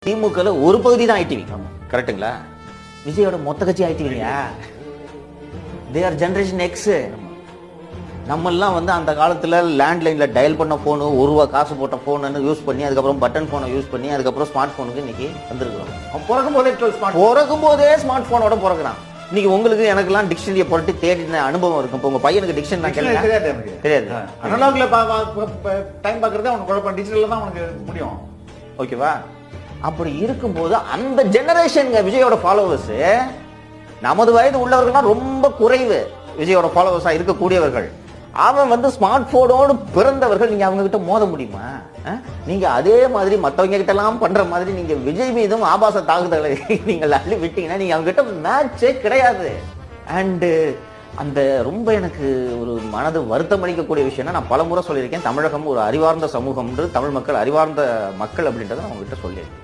திமுக ஒரு பகுதி தான் ஐடிவி. கரெக்டுங்களா? விஜயோட மொத்த கட்சி ஐடிவியா? They are generation X. நம்மெல்லாம் வந்து அந்த காலத்துல லேண்ட்லைன்ல டயல் பண்ண போனு, ₹1 காசு போட்ட போனு யூஸ் பண்ணி, அதுக்கப்புறம் பட்டன் போனை யூஸ் பண்ணி, அதுக்கப்புறம் ஸ்மார்ட் போனுக்கு இன்னைக்கு வந்திருக்கிறோம். பிறக்கும் போதே ஸ்மார்ட் போனோட பிறகுறான். இன்னைக்கு உங்களுக்கு எனக்கெல்லாம் டிக்ஷனரியை போட்டு தேடின அனுபவம் இருக்கும். இப்போ உங்க பையனுக்கு டிக்ஷனரி தெரியாது. அனலாக்ல டைம் பார்க்கறதே அவனுக்கு குழப்பம், டிஜிட்டல்ல தான் அவனுக்கு முடியும். ஓகேவா? அப்படி இருக்கும்போது அந்த ஜெனரேஷன் விஜயோட ஃபாலோவர்ஸ், நமது வயது உள்ளவர்கள்லாம் ரொம்ப குறைவு விஜயோட ஃபாலோவர்ஸா இருக்கக்கூடியவர்கள். அவன் வந்து ஸ்மார்ட் போனோடு பிறந்தவர்கள். நீங்க அவங்க கிட்ட மோத முடியுமா? நீங்க அதே மாதிரி மற்றவங்க கிட்ட எல்லாம் பண்ற மாதிரி நீங்க விஜய் மீதும் ஆபாச தாக்குதலை நீங்கள் அள்ளி விட்டீங்கன்னா நீங்க அவங்க கிட்ட மேட்சே கிடையாது. அண்ட் அந்த ரொம்ப எனக்கு ஒரு மனது வருத்தம் அளிக்கக்கூடிய விஷயம்னா, நான் பல முறை சொல்லியிருக்கேன், தமிழகம் ஒரு அறிவார்ந்த சமூகம், தமிழ் மக்கள் அறிவார்ந்த மக்கள் அப்படின்றத நான் உங்ககிட்ட சொல்லியிருக்கேன்.